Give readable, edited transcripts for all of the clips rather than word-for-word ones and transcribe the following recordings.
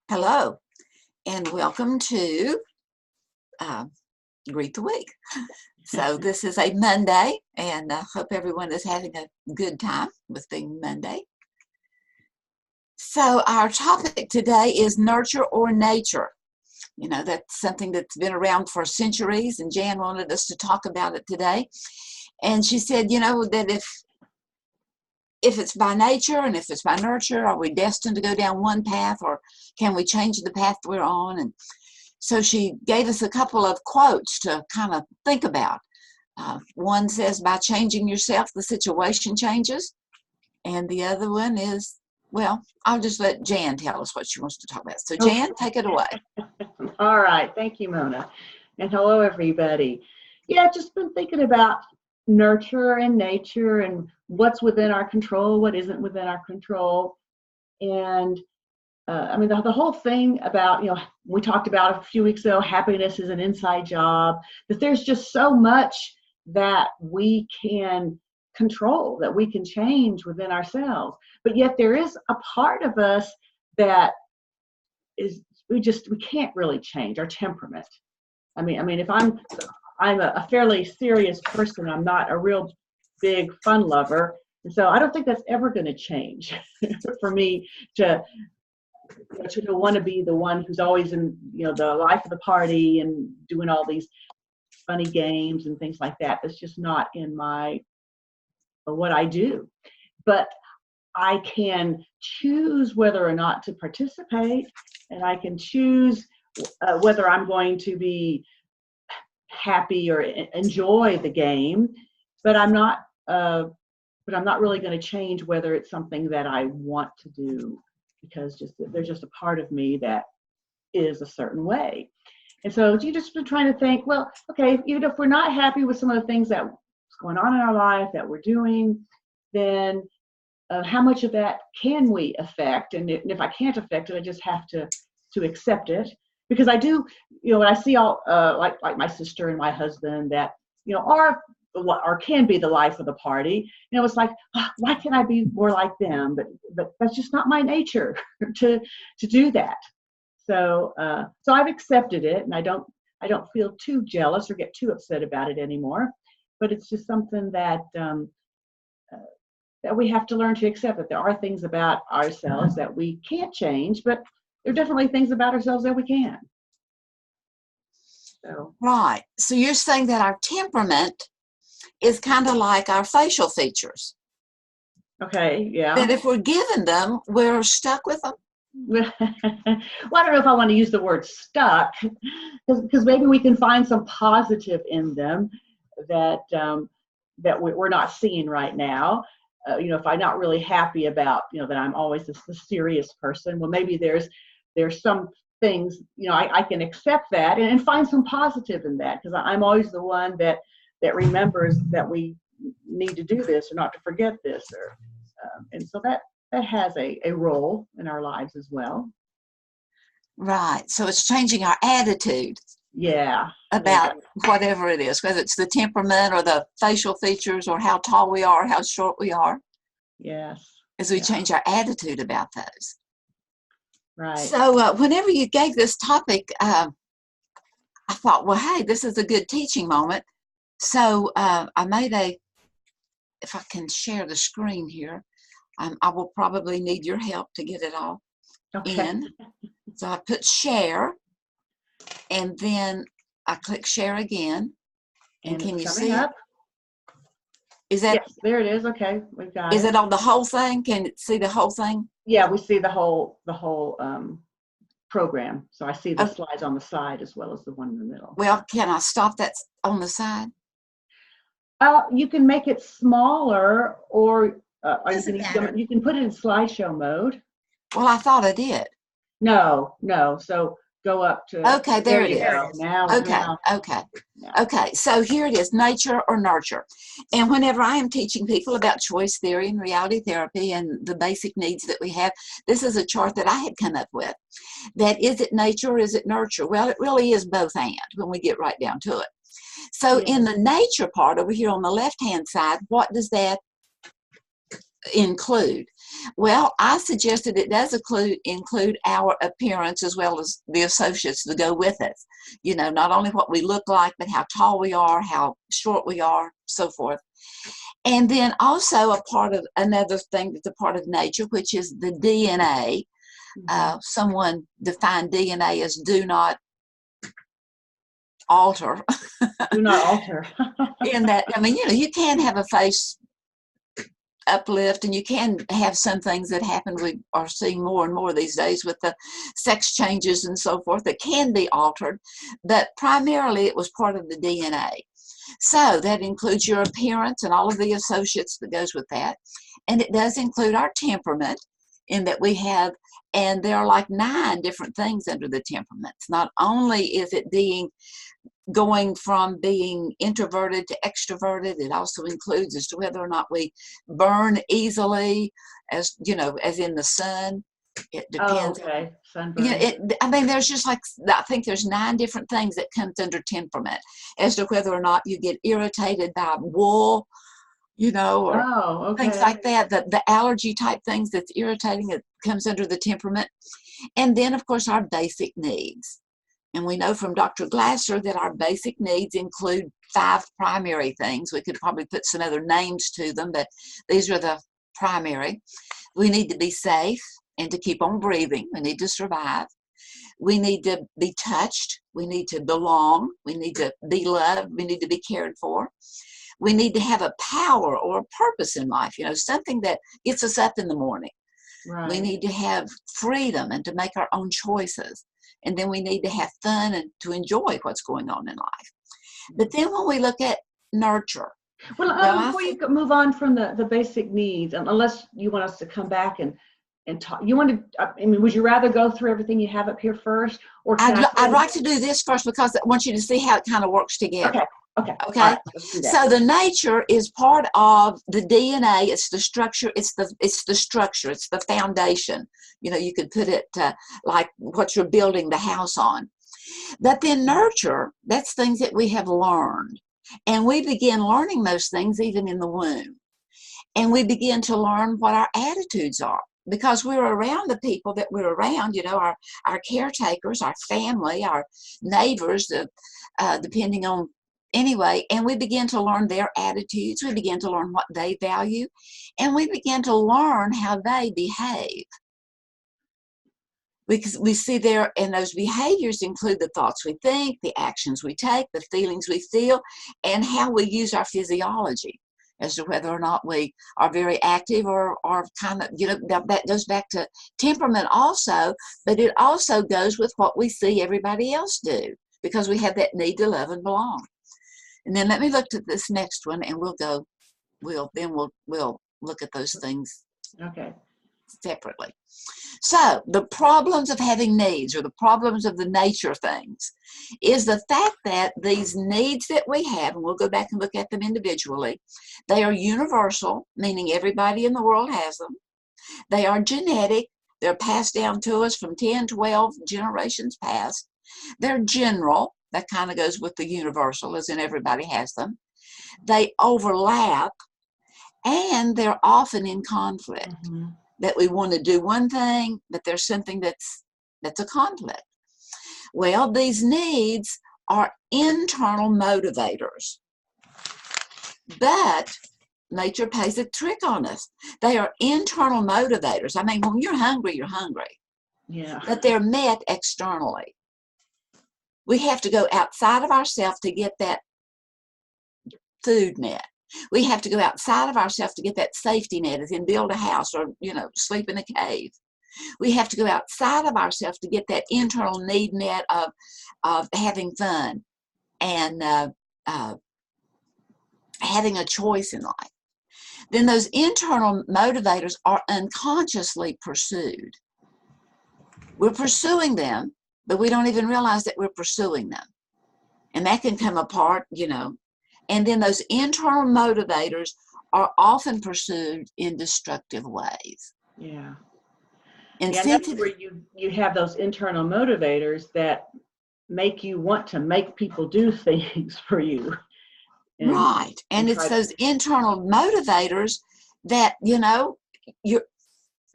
Hello, and welcome to uh, Greet the Week. So this is a Monday, and I hope everyone is having a good time with being Monday. So our topic today is nurture or nature. You know, that's something that's been around for centuries, and Jan wanted us to talk about it today. And she said, you know, that if it's by nature and if it's by nurture, are we destined to go down one path, or can we change the path we're on? And so she gave us a couple of quotes to kind of think about. One says, by changing yourself, the situation changes. And the other one is, well, I'll just let Jan tell us what she wants to talk about. So Jan, take it away. All right. Thank you, Mona. And hello, everybody. Yeah, I've just been thinking about nurture and nature and what's within our control, what isn't within our control. And I mean, the whole thing about, we talked about a few weeks ago, happiness is an inside job, that there's just so much that we can control, that we can change within ourselves. But yet there is a part of us that is, we can't really change, our temperament. I mean, if I'm a fairly serious person, I'm not a real big fun lover. And so I don't think that's ever going to change for me to want to be the one who's always in, the life of the party and doing all these funny games and things like that. That's just not in what I do. But I can choose whether or not to participate, and I can choose whether I'm going to be happy or enjoy the game. But I'm not really going to change whether it's something that I want to do, because there's just a part of me that is a certain way. And so you just been trying to think, well, okay, even if we're not happy with some of the things that's going on in our life that we're doing, then how much of that can we affect? And if I can't affect it, I just have to accept it. Because I do, when I see all like my sister and my husband that are or can be the life of the party, it's like, why can't I be more like them? But that's just not my nature to do that. So I've accepted it, and I don't feel too jealous or get too upset about it anymore. But it's just something that that we have to learn to accept, that there are things about ourselves that we can't change, but there are definitely things about ourselves that we can. So. Right. So you're saying that our temperament is kind of like our facial features. Okay, yeah. That if we're given them, we're stuck with them. Well, I don't know if I want to use the word stuck, because maybe we can find some positive in them that we're not seeing right now. If I'm not really happy about, that I'm always the serious person, well, maybe there's some things, I can accept that and find some positive in that, because I'm always the one that remembers that we need to do this or not to forget this, and so that has a role in our lives as well. Right. So it's changing our attitude. Yeah. About whatever it is, whether it's the temperament or the facial features or how tall we are, how short we are. Yes. As we change our attitude about those. Right. So whenever you gave this topic, I thought, well, hey, this is a good teaching moment. So I made if I can share the screen here, I will probably need your help to get it all in. So I put share, and then I click share again. And can you see it? Is that? Yes, there it is. Okay, we've got it. Is it on the whole thing? Can it see the whole thing? Yeah, we see the whole program. So I see the slides on the side as well as the one in the middle. Well, can I stop that on the side? You can make it smaller, or you can put it in slideshow mode. Well, I thought I did. No. So go up to. Okay, there it is. Okay. Okay, so here it is, nature or nurture. And whenever I am teaching people about choice theory and reality therapy and the basic needs that we have, this is a chart that I had come up with. That is it nature or is it nurture? Well, it really is both and when we get right down to it. So in the nature part over here on the left-hand side, what does that include? Well, I suggested it does include our appearance as well as the associates that go with us. You know, not only what we look like, but how tall we are, how short we are, so forth. And then also a part of another thing that's a part of nature, which is the DNA. Someone defined DNA as do not alter. Do not alter. In that, I mean, you know, you can have a face uplift, and you can have some things that happen. We are seeing more and more these days with the sex changes and so forth that can be altered, but primarily it was part of the DNA. So that includes your appearance and all of the associates that goes with that. And it does include our temperament, in that we have, and there are like 9 different things under the temperaments. Not only is it going from being introverted to extroverted, it also includes as to whether or not we burn easily, as you know, as in the sun. It depends. Oh, okay. Sunburn. Yeah, I mean, there's just like, I think there's 9 different things that comes under temperament, as to whether or not you get irritated by wool, you know, or things like that. The allergy type things that's irritating, it comes under the temperament. And then, of course, our basic needs. And we know from Dr. Glasser that our basic needs include 5 primary things. We could probably put some other names to them, but these are the primary. We need to be safe and to keep on breathing. We need to survive. We need to be touched. We need to belong. We need to be loved. We need to be cared for. We need to have a power or a purpose in life, you know, something that gets us up in the morning. Right. We need to have freedom and to make our own choices. And then we need to have fun and to enjoy what's going on in life. But then when we look at nurture. Well, before you move on from the basic needs, unless you want us to come back and talk, you want to, I mean, would you rather go through everything you have up here first? Or I'd like to do this first because I want you to see how it kind of works together. Okay. Right, so the nature is part of the DNA. It's the structure. It's the structure. It's the foundation. You know, you could put it like what you're building the house on. But then nurture, that's things that we have learned. And we begin learning those things even in the womb. And we begin to learn what our attitudes are, because we're around the people that we're around, you know, our caretakers, our family, our neighbors, depending on, anyway, and we begin to learn their attitudes. We begin to learn what they value, and we begin to learn how they behave. Because we see there, and those behaviors include the thoughts we think, the actions we take, the feelings we feel, and how we use our physiology as to whether or not we are very active or kind of, you know, that goes back to temperament also, but it also goes with what we see everybody else do, because we have that need to love and belong. And then let me look at this next one, and we'll look at those things separately. So the problems of having needs, or the problems of the nature things, is the fact that these needs that we have, and we'll go back and look at them individually, they are universal, meaning everybody in the world has them. They are genetic. They're passed down to us from 10, 12 generations past. They're general. That kind of goes with the universal, as in everybody has them. They overlap, and they're often in conflict. That we want to do one thing, but there's something that's a conflict. Well, these needs are internal motivators, but nature plays a trick on us. They are internal motivators. I mean, when you're hungry, you're hungry. Yeah. But they're met externally. We have to go outside of ourselves to get that food net. We have to go outside of ourselves to get that safety net, as in build a house or, you know, sleep in a cave. We have to go outside of ourselves to get that internal need net of having fun and having a choice in life. Then those internal motivators are unconsciously pursued. We're pursuing them, but we don't even realize that we're pursuing them. And that can come apart, you know. And then those internal motivators are often pursued in destructive ways. Yeah. And that's where you have those internal motivators that make you want to make people do things for you. Right. And it's those internal motivators that, you know,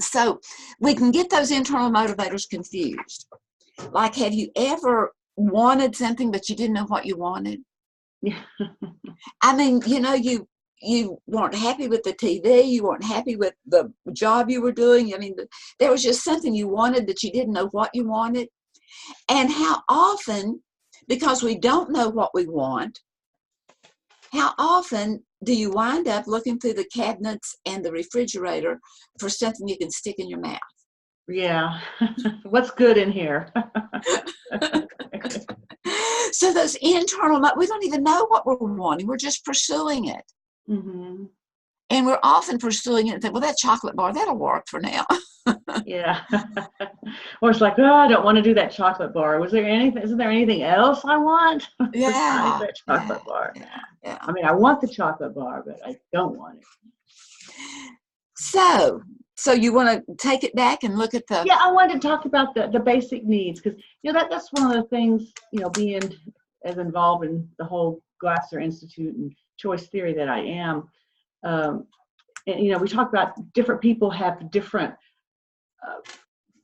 So we can get those internal motivators confused. Like, have you ever wanted something but you didn't know what you wanted? Yeah. I mean, you weren't happy with the TV, you weren't happy with the job you were doing. I mean, there was just something you wanted that you didn't know what you wanted. And how often, because we don't know what we want, how often do you wind up looking through the cabinets and the refrigerator for something you can stick in your mouth? Yeah. What's good in here? So those internal, we don't even know what we're wanting. We're just pursuing it. Mm-hmm. And we're often pursuing it and think, well, that chocolate bar, that'll work for now. Yeah. Or it's like, oh, I don't want to do that chocolate bar. Isn't there anything else I want besides Yeah, that chocolate bar? yeah. I mean, I want the chocolate bar, but I don't want it. So you want to take it back and look at the... Yeah, I wanted to talk about the basic needs, because that's one of the things, being as involved in the whole Glasser Institute and choice theory that I am. And we talk about different people have different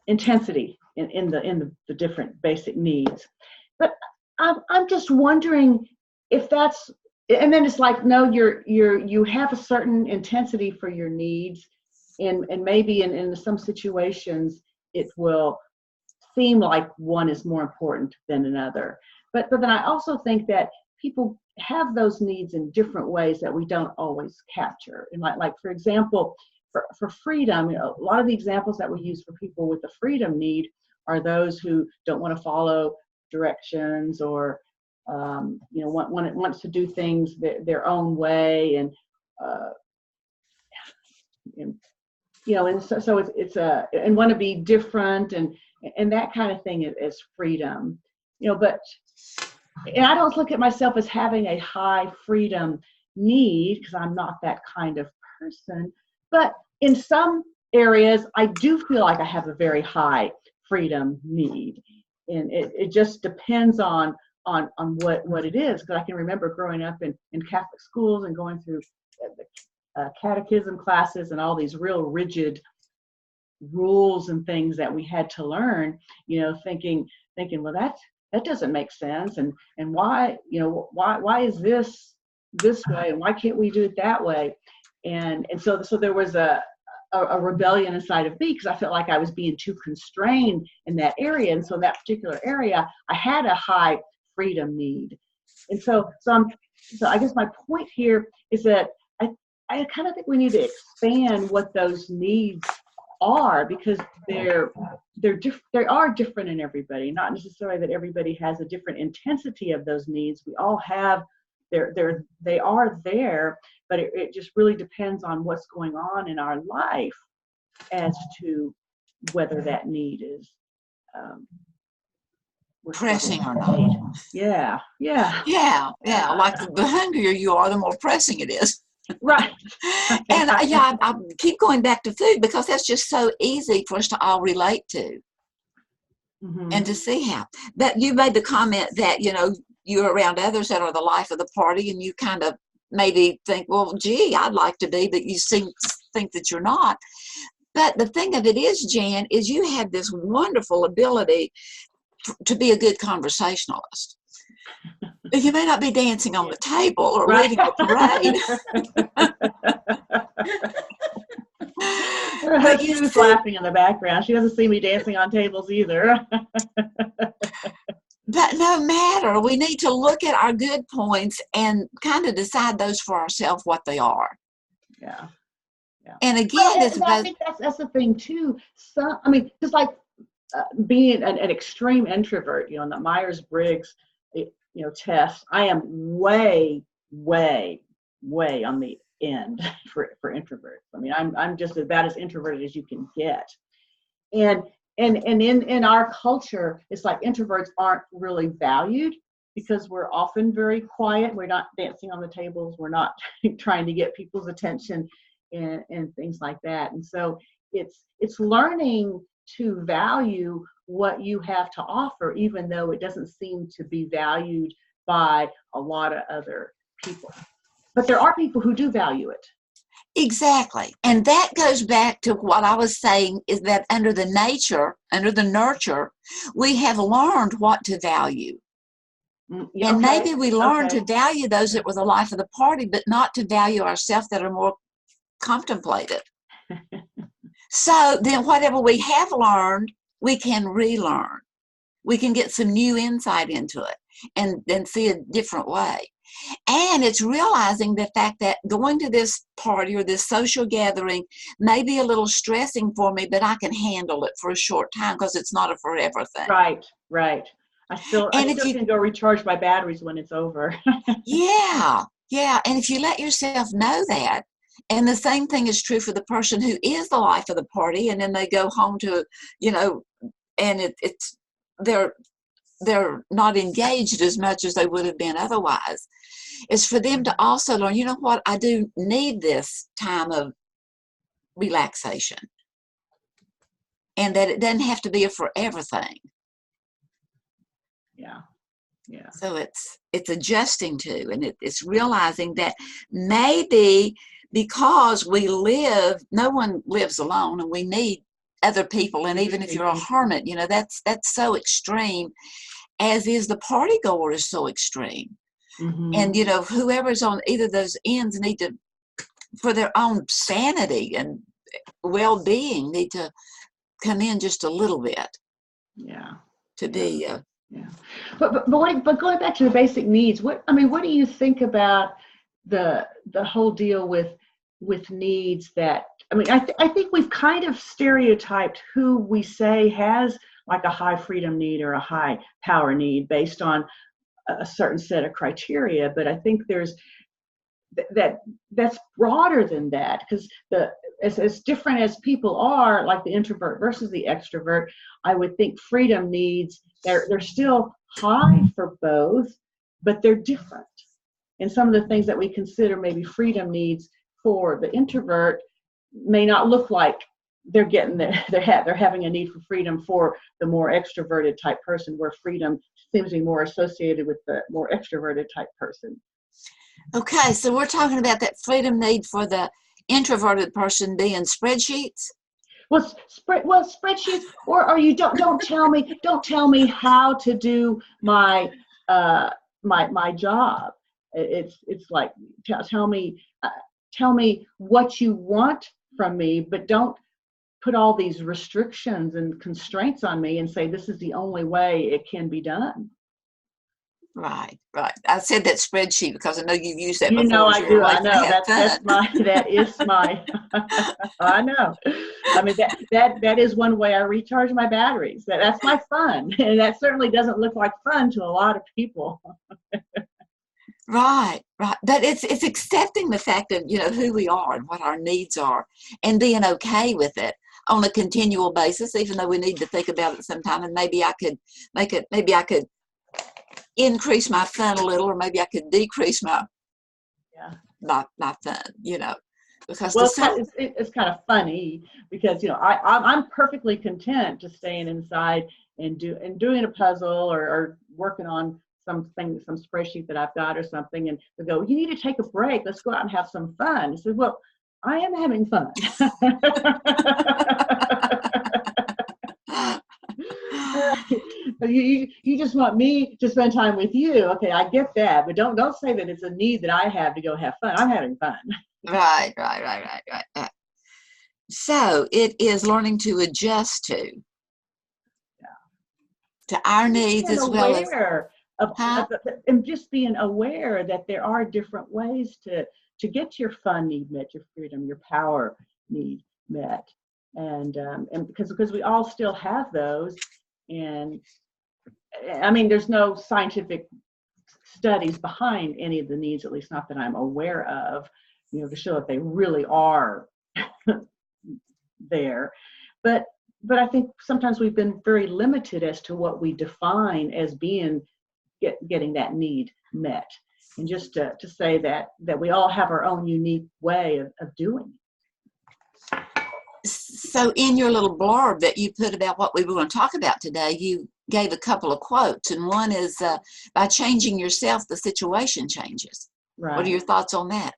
intensity in the different basic needs, but I'm just wondering if that's, and then it's like, no, you have a certain intensity for your needs, and maybe in some situations it will seem like one is more important than another, but then I also think that people have those needs in different ways that we don't always capture. And like for example, for freedom, a lot of the examples that we use for people with the freedom need are those who don't want to follow directions, or wants to do things their own way, and so it's and want to be different, and that kind of thing is freedom, but. And I don't look at myself as having a high freedom need, because I'm not that kind of person. But in some areas, I do feel like I have a very high freedom need. And it just depends on what it is. Because I can remember growing up in Catholic schools and going through the catechism classes and all these real rigid rules and things that we had to learn, thinking, well, that doesn't make sense, and why is this way, and why can't we do it that way? And so there was a rebellion inside of me, because I felt like I was being too constrained in that area, and so in that particular area I had a high freedom need. And so I guess my point here is that I kind of think we need to expand what those needs are, because they are different in everybody. Not necessarily that everybody has a different intensity of those needs. We all have they are there, but it just really depends on what's going on in our life as to whether that need is pressing or not. Yeah. Like the hungrier you are, the more pressing it is. Right. And I keep going back to food, because that's just so easy for us to all relate to. Mm-hmm. And to see how that you made the comment that you're around others that are the life of the party, and you kind of maybe think, well, gee, I'd like to be, but you think that you're not. But the thing of it is, Jan, is you have this wonderful ability to be a good conversationalist. You may not be dancing on the table or leading the parade. But she's laughing in the background. She doesn't see me dancing on tables either. But no matter, we need to look at our good points and kind of decide those for ourselves what they are. Yeah. And again, I think that's the thing too. Just like being an extreme introvert, in the Myers-Briggs, test, I am way on the end for introverts. I mean, I'm just about as introverted as you can get. And in our culture, it's like introverts aren't really valued, because we're often very quiet. We're not dancing on the tables. We're not trying to get people's attention and things like that. And so it's learning to value what you have to offer, even though it doesn't seem to be valued by a lot of other people. But there are people who do value it. Exactly. And that goes back to what I was saying, is that under the nurture, we have learned what to value. Yeah, And okay. maybe we learn Okay. to value those that were the life of the party, but not to value ourselves that are more contemplated. So then whatever we have learned, we can relearn. We can get some new insight into it and then see a different way. And it's realizing the fact that going to this party or this social gathering may be a little stressing for me, but I can handle it for a short time because it's not a forever thing. Right, right. I still And if you, can go recharge my batteries when it's over. yeah, yeah. And if you let yourself know that, and the same thing is true for the person who is the life of the party, and then they go home to, you know, and it's, they're not engaged as much as they would have been otherwise. Is for them to also learn, you know what, I do need this time of relaxation, and that it doesn't have to be a forever thing. Yeah, yeah. So it's adjusting to, and it's realizing that maybe because no one lives alone, and we need other people, and even if you're a hermit, you know, that's so extreme, as is the party goer is so extreme. And you know, whoever's on either of those ends need to, for their own sanity and well-being, need to come in just a little bit. Yeah. To be yeah. But going back to the basic needs, what do you think about the whole deal with needs that, I think we've kind of stereotyped who we say has like a high freedom need or a high power need based on a certain set of criteria, but I think there's that's broader than that, because as different as people are, like the introvert versus the extrovert, I would think freedom needs, they're still high for both, but they're different. And some of the things that we consider maybe freedom needs for the introvert may not look like they're getting they're having a need for freedom for the more extroverted type person, where freedom seems to be more associated with the more extroverted type person. Okay, so we're talking about that freedom need for the introverted person being spreadsheets. Well, spreadsheets, or you don't tell me how to do my my job. It's like tell me what you want from me, but don't put all these restrictions and constraints on me and say this is the only way it can be done. Right. I said that spreadsheet because I know you've used that before. You know, I do. I know that is my. I know. I mean that is one way I recharge my batteries. That's my fun, and that certainly doesn't look like fun to a lot of people. Right. But it's accepting the fact of, you know, who we are and what our needs are, and being okay with it on a continual basis, even though we need to think about it sometime. And maybe I could increase my fun a little, or maybe I could decrease my fun, you know, because it's kind of funny because, you know, I'm perfectly content just staying inside and doing a puzzle or working on some spreadsheet that I've got or something, and they go, you need to take a break, let's go out and have some fun. I said, well, I am having fun. You just want me to spend time with you. Okay, I get that, but don't say that it's a need that I have to go have fun. I'm having fun. Right. So it is learning to adjust to our needs, as well as and just being aware that there are different ways to get your fun need met, your freedom, your power need met, and because we all still have those. And I mean, there's no scientific studies behind any of the needs, at least not that I'm aware of, you know, to show that they really are there. But I think sometimes we've been very limited as to what we define as being getting that need met. And just to say that we all have our own unique way of doing it. So in your little blurb that you put about what we were going to talk about today, you gave a couple of quotes, and one is, by changing yourself, the situation changes. Right. What are your thoughts on that?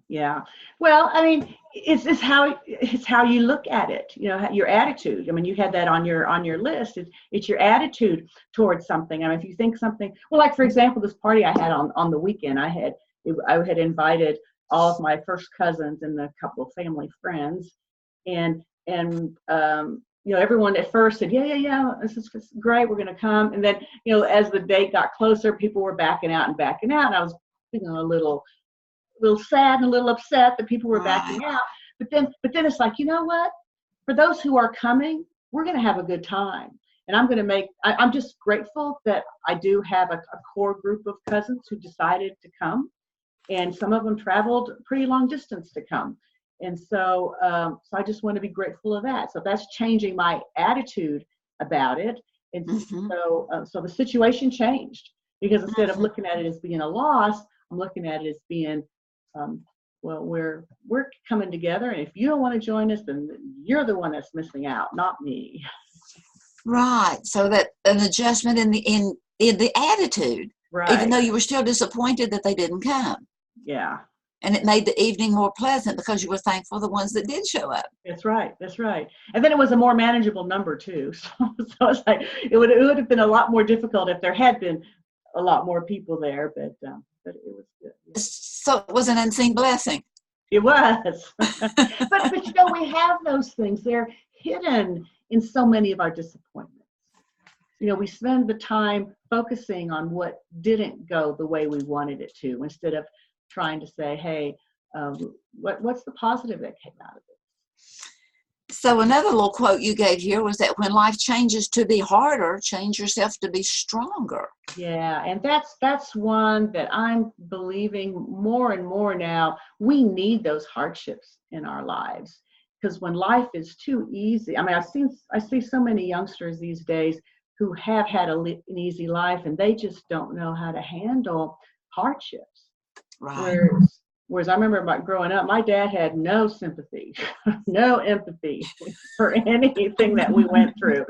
Yeah. Well, I mean, it's how you look at it. You know, your attitude. I mean, you had that on your list. It's your attitude towards something. I mean, if you think something, well, like for example, this party I had on the weekend, I had invited all of my first cousins and a couple of family friends, and you know, everyone at first said, yeah, this is great, we're going to come. And then, you know, as the date got closer, people were backing out and backing out, and I was, you know, a little sad and a little upset that people were backing Right. out. But then it's like, you know what? For those who are coming, we're going to have a good time. And I'm going to I'm just grateful that I do have a core group of cousins who decided to come. And some of them traveled pretty long distance to come. And so I just want to be grateful of that. So that's changing my attitude about it. And Mm-hmm. so the situation changed, because instead of Mm-hmm. looking at it as being a loss, I'm looking at it as being, um, well, we're coming together, and if you don't want to join us, then you're the one that's missing out, not me. Right. So that an adjustment in the attitude, even Right. though you were still disappointed that they didn't come. Yeah. And it made the evening more pleasant because you were thankful the ones that did show up. That's right. That's right. And then it was a more manageable number too. So it's like it would have been a lot more difficult if there had been a lot more people there, but it was good. Yeah. So it was an unseen blessing. It was. But you know, we have those things. They're hidden in so many of our disappointments. You know, we spend the time focusing on what didn't go the way we wanted it to, instead of trying to say, hey, what's the positive that came out of it? So another little quote you gave here was that when life changes to be harder, change yourself to be stronger. Yeah, and that's one that I'm believing more and more now. We need those hardships in our lives, because when life is too easy, I mean, I see so many youngsters these days who have had an easy life, and they just don't know how to handle hardships. Right. Whereas I remember growing up, my dad had no sympathy, no empathy for anything that we went through.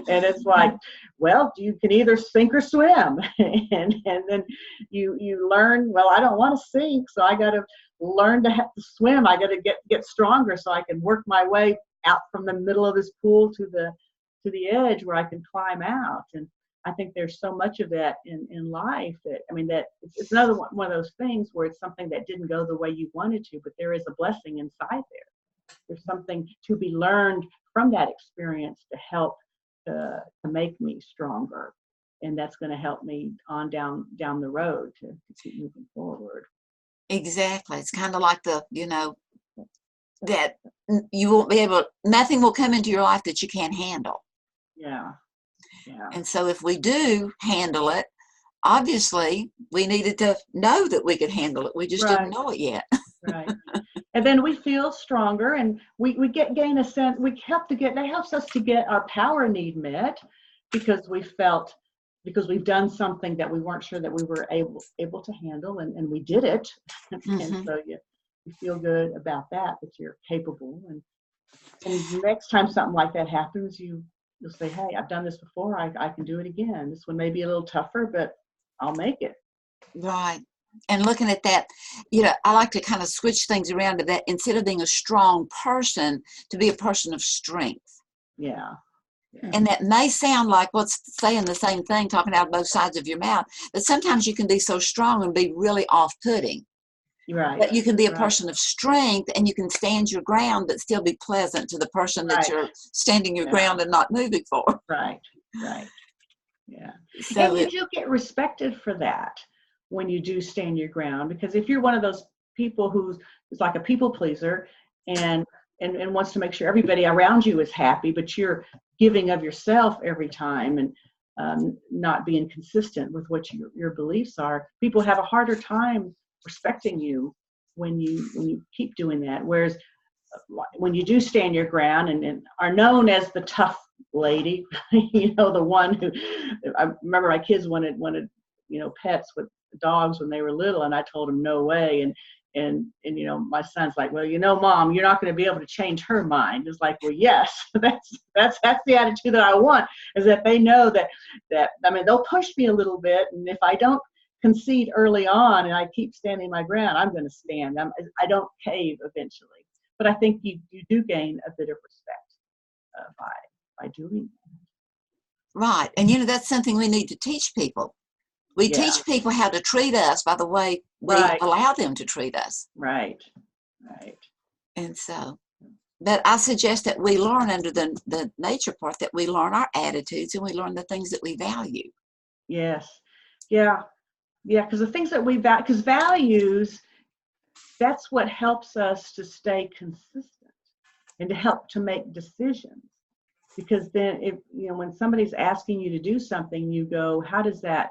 And it's like, well, you can either sink or swim. And then you learn, well, I don't want to sink, so I got to learn to have to swim. I got to get stronger so I can work my way out from the middle of this pool to the edge where I can climb out. And I think there's so much of that in life that, I mean, that it's another one of those things where it's something that didn't go the way you wanted to, but there is a blessing inside there. There's something to be learned from that experience to help to make me stronger. And that's going to help me on down the road to keep moving forward. Exactly. It's kind of like that you won't be able, nothing will come into your life that you can't handle. Yeah. Yeah. And so if we do handle it, obviously we needed to know that we could handle it. We just didn't Right. know it yet. Right. And then we feel stronger, and we gain a sense, that helps us to get our power need met, because we've done something that we weren't sure that we were able to handle, and we did it. Mm-hmm. And so you feel good about that you're capable. And next time something like that happens, you'll say, hey, I've done this before, I can do it again. This one may be a little tougher, but I'll make it. Right. And looking at that, I like to kind of switch things around to that, instead of being a strong person, to be a person of strength. Yeah. Yeah. And that may sound like what's saying the same thing, talking out of both sides of your mouth, but sometimes you can be so strong and be really off-putting. Right. But you can be a Right. person of strength, and you can stand your ground, but still be pleasant to the person that Right. you're standing your Yeah. ground and not moving for. Right. Right. Yeah. So And you do get respected for that when you do stand your ground, because if you're one of those people who's like a people pleaser and wants to make sure everybody around you is happy, but you're giving of yourself every time, and not being consistent with what your beliefs are, people have a harder time respecting you when you keep doing that. Whereas when you do stand your ground and are known as the tough lady, the one who, I remember my kids wanted pets with dogs when they were little, and I told them no way. And my son's like, well, Mom, you're not going to be able to change her mind. It's like, well, yes, that's the attitude that I want, is that they know that I mean, they'll push me a little bit, and if I don't concede early on and I keep standing my ground, I'm going to stand. I don't cave eventually. But I think you do gain a bit of respect by doing that. Right. And, that's something we need to teach people. We teach people how to treat us by the way we allow them to treat us. Right. And so, but I suggest that we learn under the nature part, that we learn our attitudes and we learn the things that we value. Yes. Yeah. Because the things that we value, because values, that's what helps us to stay consistent and to help to make decisions. Because then, if when somebody's asking you to do something, you go, how does that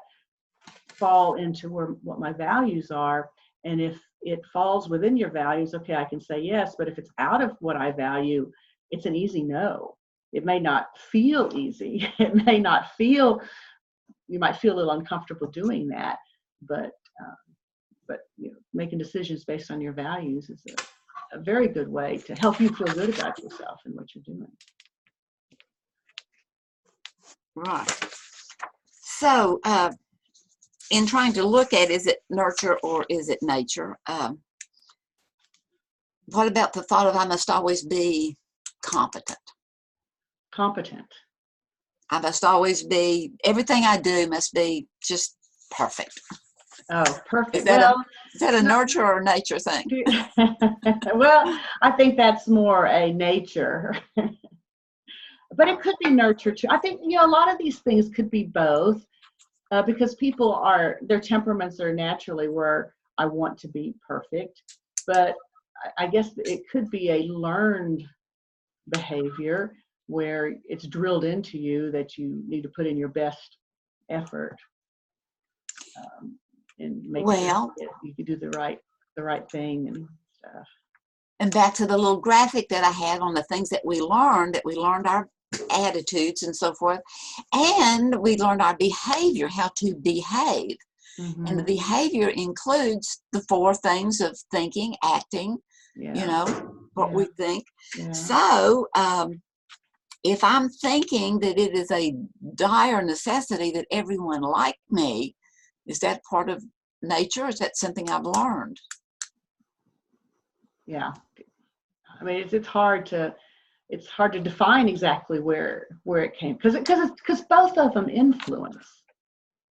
fall into what my values are? And if it falls within your values, okay, I can say yes. But if it's out of what I value, it's an easy no. It may not feel easy. It may not feel, you might feel a little uncomfortable doing that. But making decisions based on your values is a very good way to help you feel good about yourself and what you're doing. Right. So, in trying to look at, is it nurture or is it nature? What about the thought of I must always be competent? Competent. I must always be, everything I do must be just perfect. Oh, perfect. Is that a nurture or a nature thing? Well, I think that's more a nature. But it could be nurture too. I think, a lot of these things could be both because people their temperaments are naturally where I want to be perfect. But I guess it could be a learned behavior where it's drilled into you that you need to put in your best effort. And make sure you can do the right thing and stuff. And back to the little graphic that I had on the things that we learned our attitudes and so forth, and we learned our behavior, how to behave. Mm-hmm. And the behavior includes the 4 things of thinking, acting, what we think. Yeah. So if I'm thinking that it is a dire necessity that everyone like me, is that part of nature? Or is that something I've learned? Yeah, I mean it's hard to define exactly where it came because both of them influence.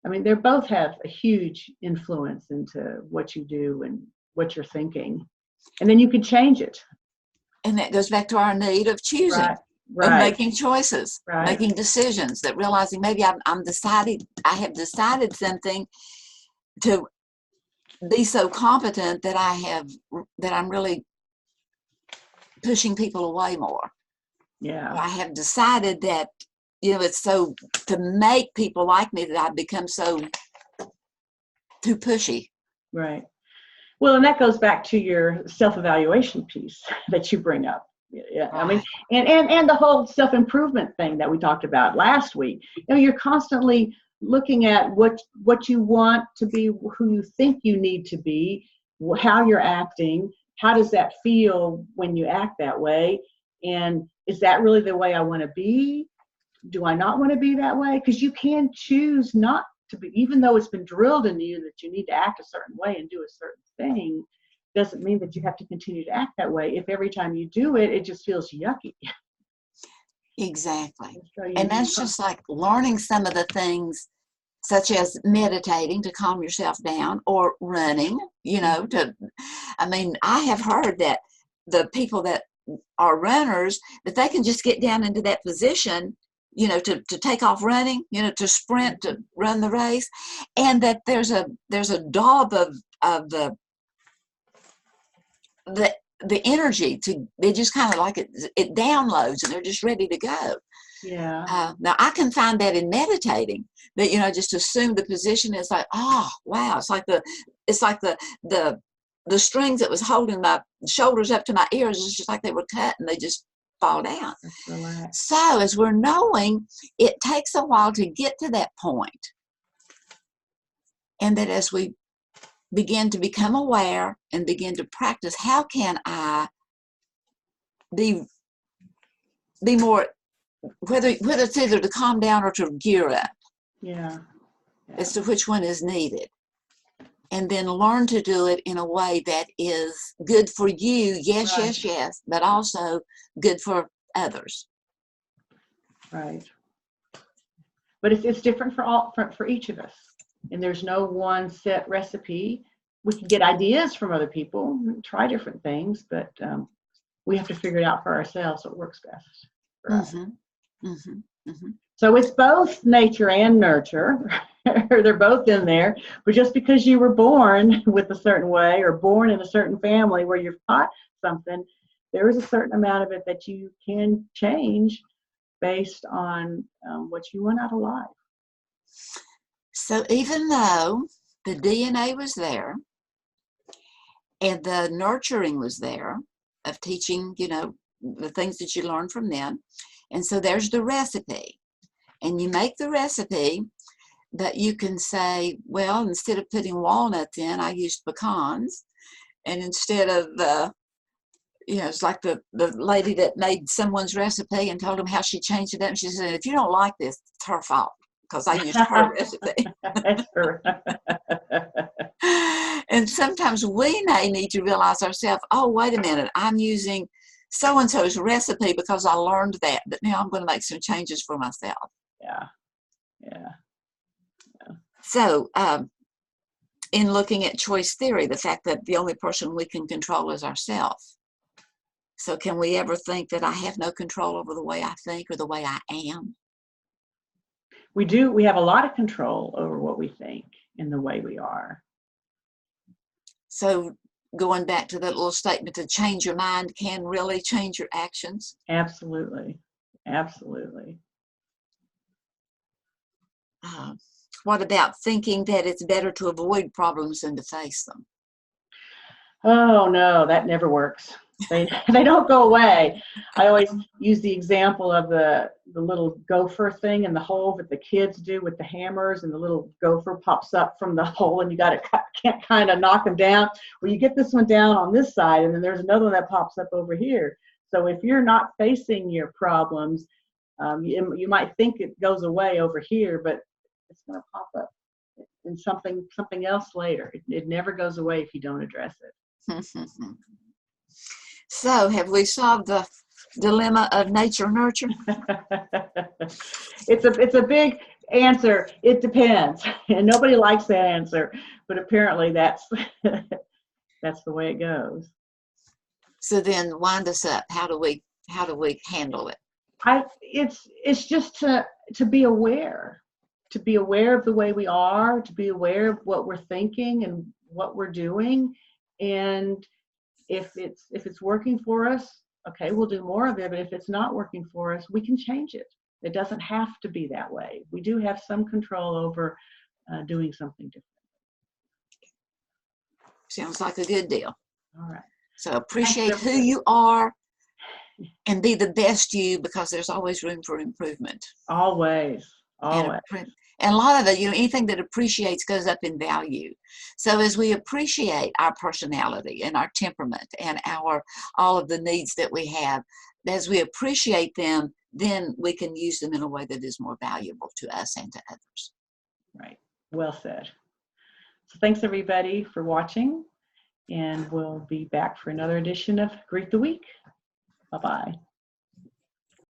I mean, they both have a huge influence into what you do and what you're thinking, and then you can change it. And that goes back to our need of choosing. Right. Of making choices, making decisions, that realizing maybe I have decided something to be so competent that I'm really pushing people away more. Yeah. I have decided that, it's so to make people like me that I've become so too pushy. Right. Well, and that goes back to your self-evaluation piece that you bring up. Yeah, I mean, and the whole self-improvement thing that we talked about last week. You're constantly looking at what you want to be, who you think you need to be, how you're acting, how does that feel when you act that way, and is that really the way I want to be? Do I not want to be that way? Because you can choose not to be, even though it's been drilled into you that you need to act a certain way and do a certain thing. Doesn't mean that you have to continue to act that way. If every time you do it, it just feels yucky. Exactly. And that's just like learning some of the things, such as meditating to calm yourself down, or running, I have heard that the people that are runners, that they can just get down into that position, to take off running, to sprint, to run the race, and that there's a daub of the energy they just kind of like it downloads and they're just ready to go. Yeah. Now I can find that in meditating, that just assume the position is like, oh wow, it's like the strings that was holding my shoulders up to my ears is just like they were cut and they just fall down. So as we're knowing, it takes a while to get to that point, and that as we begin to become aware and begin to practice, how can I be more, whether it's either to calm down or to gear up, yeah. as to which one is needed. and then learn to do it in a way that is good for you, yes, Right. yes, yes, but also good for others. Right. But it's different for each of us, and there's no one set recipe. We can get ideas from other people, try different things, but we have to figure it out for ourselves what works best for us. Mm-hmm. Mm-hmm. Mm-hmm. So it's both nature and nurture. They're both in there. But just because you were born with a certain way or born in a certain family where you're taught something, there is a certain amount of it that you can change based on what you want out of life. So even though the DNA was there and the nurturing was there of teaching, the things that you learn from them, and so there's the recipe, and you make the recipe, but you can say, well, instead of putting walnuts in, I used pecans, and instead of it's like the lady that made someone's recipe and told them how she changed it up. And she said, if you don't like this, it's her fault because I used her recipe. That's her. And sometimes we may need to realize ourselves, oh, wait a minute, I'm using so-and-so's recipe because I learned that, but now I'm going to make some changes for myself. Yeah. Yeah. So in looking at choice theory, the fact that the only person we can control is ourselves. So can we ever think that I have no control over the way I think or the way I am? We do. We have a lot of control over what we think and the way we are. So going back to that little statement, to change your mind can really change your actions. Absolutely. Absolutely. What about thinking that it's better to avoid problems than to face them? Oh no, that never works. They don't go away. I always use the example of the little gopher thing in the hole that the kids do with the hammers, and the little gopher pops up from the hole, and you got to can't kind of knock them down. Well, you get this one down on this side, and then there's another one that pops up over here. So if you're not facing your problems, you might think it goes away over here, but it's going to pop up in something else later. It never goes away if you don't address it. So have we solved the dilemma of nature nurture? It's a big answer. It depends, and nobody likes that answer, but apparently that's that's the way it goes. So then wind us up. How do we handle it? It's just to be aware, of the way we are, to be aware of what we're thinking and what we're doing, and if it's working for us, okay, we'll do more of it. But if it's not working for us, we can change it. It doesn't have to be that way. We do have some control over doing something different. Sounds like a good deal. All right. So appreciate who you are and be the best you, because there's always room for improvement. Always. And a lot of it, anything that appreciates goes up in value. So as we appreciate our personality and our temperament and all of the needs that we have, as we appreciate them, then we can use them in a way that is more valuable to us and to others. Right. Well said. So thanks everybody for watching, and we'll be back for another edition of Greet the Week. Bye-bye.